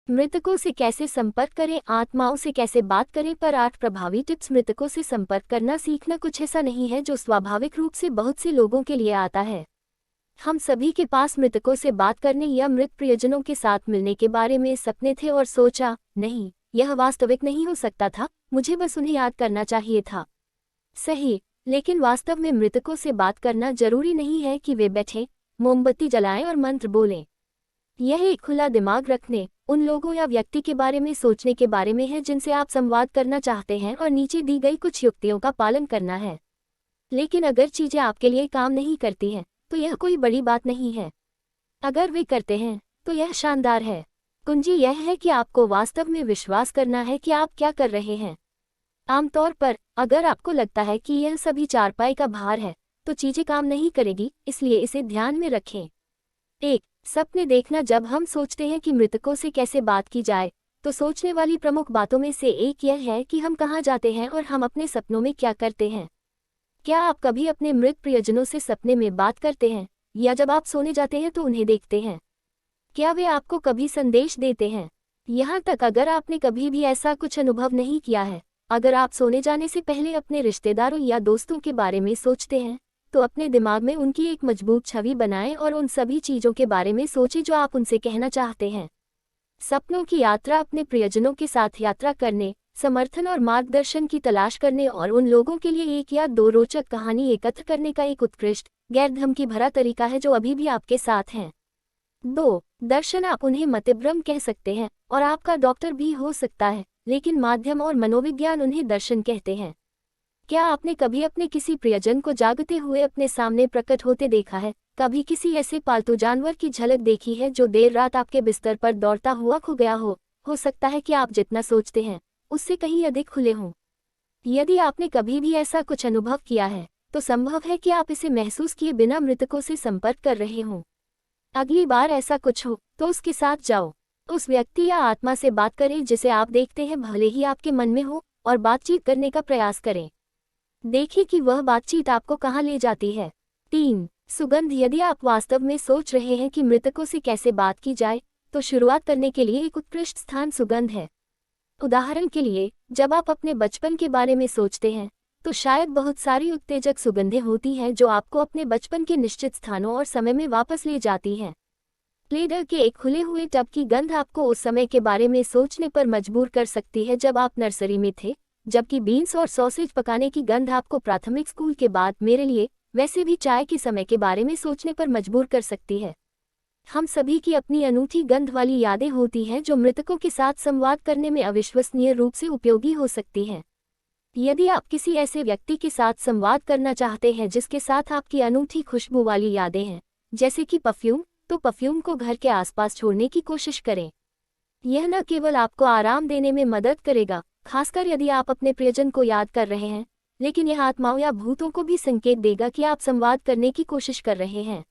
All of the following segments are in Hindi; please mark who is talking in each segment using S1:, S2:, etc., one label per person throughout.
S1: मृतकों से कैसे संपर्क करें, आत्माओं से कैसे बात करें पर 8 प्रभावी टिप्स। मृतकों से संपर्क करना सीखना कुछ ऐसा नहीं है जो स्वाभाविक रूप से बहुत से लोगों के लिए आता है। हम सभी के पास मृतकों से बात करने या मृत प्रियजनों के साथ मिलने के बारे में सपने थे और सोचा, नहीं, यह वास्तविक नहीं हो सकता था, मुझे बस उन्हें याद करना चाहिए था। सही, लेकिन वास्तव में मृतकों से बात करना जरूरी नहीं है कि वे बैठें, मोमबत्ती जलाएं और मंत्र बोलें। यह एक खुला दिमाग रखने, उन लोगों या व्यक्ति के बारे में सोचने के बारे में है जिनसे आप संवाद करना चाहते हैं और नीचे दी गई कुछ युक्तियों का पालन करना है। लेकिन अगर चीजें आपके लिए काम नहीं करती हैं, तो यह कोई बड़ी बात नहीं है। अगर वे करते हैं, तो यह शानदार है। कुंजी यह है कि आपको वास्तव में विश्वास करना है कि आप क्या कर रहे हैं। आमतौर पर, अगर आपको लगता है कि यह सभी चारपाई का भार है, तो चीजें काम नहीं करेगी, इसलिए इसे ध्यान में रखें। 1. सपने देखना। जब हम सोचते हैं कि मृतकों से कैसे बात की जाए, तो सोचने वाली प्रमुख बातों में से एक यह है कि हम कहाँ जाते हैं और हम अपने सपनों में क्या करते हैं। क्या आप कभी अपने मृत प्रियजनों से सपने में बात करते हैं, या जब आप सोने जाते हैं तो उन्हें देखते हैं? क्या वे आपको कभी संदेश देते हैं? यहाँ तक अगर आपने कभी भी ऐसा कुछ अनुभव नहीं किया है, अगर आप सोने जाने से पहले अपने रिश्तेदारों या दोस्तों के बारे में सोचते हैं, तो अपने दिमाग में उनकी एक मजबूत छवि बनाएं और उन सभी चीज़ों के बारे में सोचें जो आप उनसे कहना चाहते हैं। सपनों की यात्रा। अपने प्रियजनों के साथ यात्रा करने, समर्थन और मार्गदर्शन की तलाश करने और उन लोगों के लिए 1 या 2 रोचक कहानी एकत्र करने का एक उत्कृष्ट, गैर धमकी भरा तरीका है जो अभी भी आपके साथ हैं। 2. दर्शन। आप उन्हें मतिभ्रम कह सकते हैं और आपका डॉक्टर भी हो सकता है, लेकिन माध्यम और मनोविज्ञान उन्हें दर्शन कहते हैं। क्या आपने कभी अपने किसी प्रियजन को जागते हुए अपने सामने प्रकट होते देखा है? कभी किसी ऐसे पालतू जानवर की झलक देखी है जो देर रात आपके बिस्तर पर दौड़ता हुआ खो गया हो? हो सकता है कि आप जितना सोचते हैं, उससे कहीं अधिक खुले हों। यदि आपने कभी भी ऐसा कुछ अनुभव किया है, तो संभव है कि आप इसे महसूस किए बिना मृतकों से संपर्क कर रहे हों। अगली बार ऐसा कुछ हो, तो उसके साथ जाओ। उस व्यक्ति या आत्मा से बात करें जिसे आप देखते हैं, भले ही आपके मन में हो, और बातचीत करने का प्रयास करें। देखें कि वह बातचीत आपको कहाँ ले जाती है। 3. सुगंध। यदि आप वास्तव में सोच रहे हैं कि मृतकों से कैसे बात की जाए, तो शुरुआत करने के लिए एक उत्कृष्ट स्थान सुगंध है। उदाहरण के लिए, जब आप अपने बचपन के बारे में सोचते हैं, तो शायद बहुत सारी उत्तेजक सुगंधें होती हैं जो आपको अपने बचपन के निश्चित स्थानों और समय में वापस ले जाती हैं। प्लेडर के एक खुले हुए टब की गंध आपको उस समय के बारे में सोचने पर मजबूर कर सकती है जब आप नर्सरी में थे, जबकि बीन्स और सॉसेज पकाने की गंध आपको प्राथमिक स्कूल के बाद मेरे लिए वैसे भी चाय के समय के बारे में सोचने पर मजबूर कर सकती है। हम सभी की अपनी अनूठी गंध वाली यादें होती हैं जो मृतकों के साथ संवाद करने में अविश्वसनीय रूप से उपयोगी हो सकती हैं। यदि आप किसी ऐसे व्यक्ति के साथ संवाद करना चाहते हैं जिसके साथ आपकी अनूठी खुशबू वाली यादें हैं, जैसे कि परफ्यूम, तो परफ्यूम को घर के आसपास छोड़ने की कोशिश करें। यह न केवल आपको आराम देने में मदद करेगा, खासकर यदि आप अपने प्रियजन को याद कर रहे हैं, लेकिन यह आत्माओं या भूतों को भी संकेत देगा कि आप संवाद करने की कोशिश कर रहे हैं।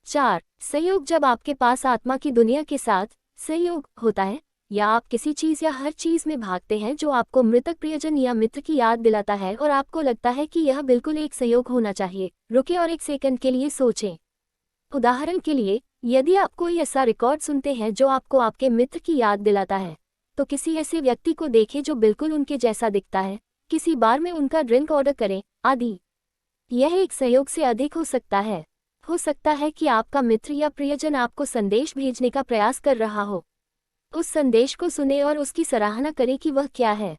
S1: 4. सहयोग। जब आपके पास आत्मा की दुनिया के साथ सहयोग होता है, या आप किसी चीज़ या हर चीज़ में भागते हैं जो आपको मृतक प्रियजन या मित्र की याद दिलाता है और आपको लगता है कि यह बिल्कुल एक सहयोग होना चाहिए, रुकें और 1 सेकंड के लिए सोचें। उदाहरण के लिए, यदि आप कोई ऐसा रिकॉर्ड सुनते हैं जो आपको आपके मित्र की याद दिलाता है, तो किसी ऐसे व्यक्ति को देखें जो बिल्कुल उनके जैसा दिखता है, किसी बार में उनका ड्रिंक ऑर्डर करें, आदि। यह एक सहयोग से अधिक हो सकता है। हो सकता है कि आपका मित्र या प्रियजन आपको संदेश भेजने का प्रयास कर रहा हो। उस संदेश को सुनें और उसकी सराहना करें कि वह क्या है।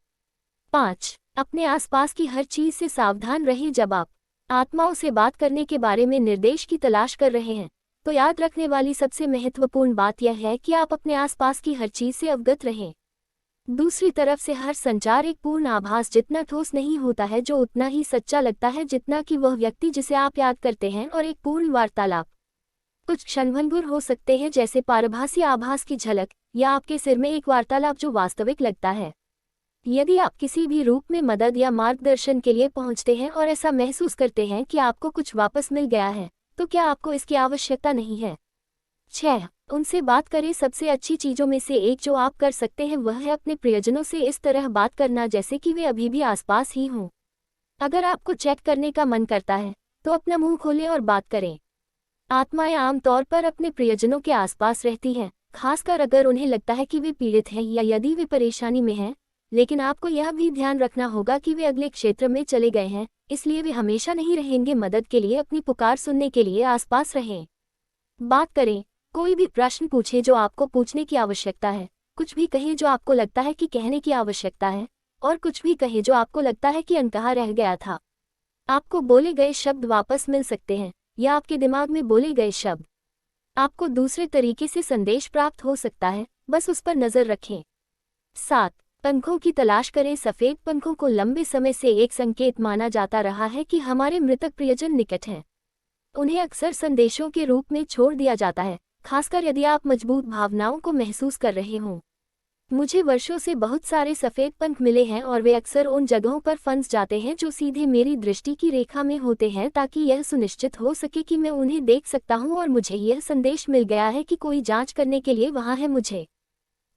S1: 5. अपने आसपास की हर चीज़ से सावधान रहें। जब आप आत्माओं से बात करने के बारे में निर्देश की तलाश कर रहे हैं, तो याद रखने वाली सबसे महत्वपूर्ण बात यह है कि आप अपने आसपास की हर चीज़ से अवगत रहें। दूसरी तरफ से हर संचार एक पूर्ण आभास जितना ठोस नहीं होता है जो उतना ही सच्चा लगता है जितना कि वह व्यक्ति जिसे आप याद करते हैं, और एक पूर्ण वार्तालाप कुछ क्षणभंगुर हो सकते हैं, जैसे पारभासी आभास की झलक, या आपके सिर में एक वार्तालाप जो वास्तविक लगता है। यदि आप किसी भी रूप में मदद या मार्गदर्शन के लिए पहुंचते हैं और ऐसा महसूस करते हैं कि आपको कुछ वापस मिल गया है, तो क्या आपको इसकी आवश्यकता नहीं है? 6. उनसे बात करें। सबसे अच्छी चीज़ों में से एक जो आप कर सकते हैं वह है अपने प्रियजनों से इस तरह बात करना जैसे कि वे अभी भी आसपास ही हों। अगर आपको चैट करने का मन करता है, तो अपना मुंह खोलें और बात करें। आत्माएं आमतौर पर अपने प्रियजनों के आसपास रहती हैं, खासकर अगर उन्हें लगता है कि वे पीड़ित हैं या यदि वे परेशानी में हैं। लेकिन आपको यह भी ध्यान रखना होगा कि वे अगले क्षेत्र में चले गए हैं, इसलिए वे हमेशा नहीं रहेंगे। मदद के लिए अपनी पुकार सुनने के लिए आसपास रहें। बात करें, कोई भी प्रश्न पूछे जो आपको पूछने की आवश्यकता है, कुछ भी कहें जो आपको लगता है कि कहने की आवश्यकता है, और कुछ भी कहें जो आपको लगता है कि अनकहा रह गया था। आपको बोले गए शब्द वापस मिल सकते हैं, या आपके दिमाग में बोले गए शब्द आपको दूसरे तरीके से संदेश प्राप्त हो सकता है, बस उस पर नजर रखें। 7. पंखों की तलाश करें। सफ़ेद पंखों को लंबे समय से एक संकेत माना जाता रहा है कि हमारे मृतक प्रियजन निकट हैं। उन्हें अक्सर संदेशों के रूप में छोड़ दिया जाता है, खासकर यदि आप मजबूत भावनाओं को महसूस कर रहे हों। मुझे वर्षों से बहुत सारे सफ़ेद पंख मिले हैं और वे अक्सर उन जगहों पर फंस जाते हैं जो सीधे मेरी दृष्टि की रेखा में होते हैं, ताकि यह सुनिश्चित हो सके कि मैं उन्हें देख सकता हूं और मुझे यह संदेश मिल गया है कि कोई जांच करने के लिए वहां है। मुझे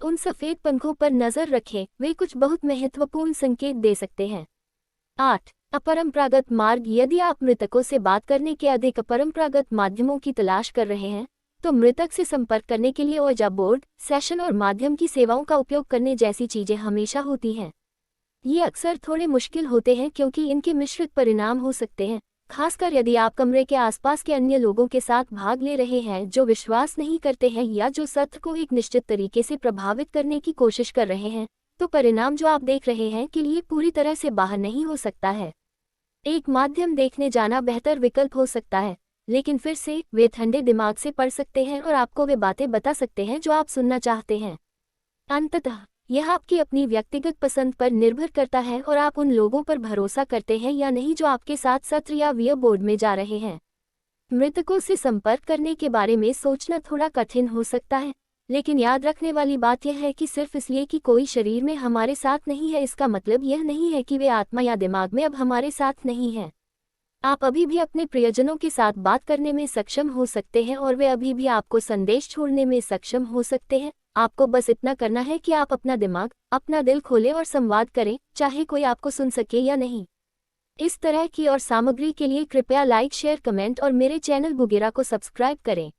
S1: उन सफ़ेद पंखों पर नज़र रखें, वे कुछ बहुत महत्वपूर्ण संकेत दे सकते हैं। 8. अपरंपरागत मार्ग। यदि आप मृतकों से बात करने के अधिक अपरंपरागत माध्यमों की तलाश कर रहे हैं, तो मृतक से संपर्क करने के लिए ओजा बोर्ड, सेशन और माध्यम की सेवाओं का उपयोग करने जैसी चीजें हमेशा होती हैं। ये अक्सर थोड़े मुश्किल होते हैं क्योंकि इनके मिश्रित परिणाम हो सकते हैं, खासकर यदि आप कमरे के आसपास के अन्य लोगों के साथ भाग ले रहे हैं जो विश्वास नहीं करते हैं या जो सत्र को एक निश्चित तरीके से प्रभावित करने की कोशिश कर रहे हैं। तो परिणाम जो आप देख रहे हैं के लिए पूरी तरह से बाहर नहीं हो सकता है। एक माध्यम देखने जाना बेहतर विकल्प हो सकता है, लेकिन फिर से वे ठंडे दिमाग से पढ़ सकते हैं और आपको वे बातें बता सकते हैं जो आप सुनना चाहते हैं। अंततः यह आपकी अपनी व्यक्तिगत पसंद पर निर्भर करता है और आप उन लोगों पर भरोसा करते हैं या नहीं जो आपके साथ सत्र या वियर बोर्ड में जा रहे हैं। मृतकों से संपर्क करने के बारे में सोचना थोड़ा कठिन हो सकता है, लेकिन याद रखने वाली बात यह है कि सिर्फ इसलिए कि कोई शरीर में हमारे साथ नहीं है, इसका मतलब यह नहीं है कि वे आत्मा या दिमाग में अब हमारे साथ नहीं हैं। आप अभी भी अपने प्रियजनों के साथ बात करने में सक्षम हो सकते हैं और वे अभी भी आपको संदेश छोड़ने में सक्षम हो सकते हैं। आपको बस इतना करना है कि आप अपना दिमाग, अपना दिल खोलें और संवाद करें, चाहे कोई आपको सुन सके या नहीं। इस तरह की और सामग्री के लिए कृपया लाइक, शेयर, कमेंट और मेरे चैनल बुगेरा को सब्सक्राइब करें।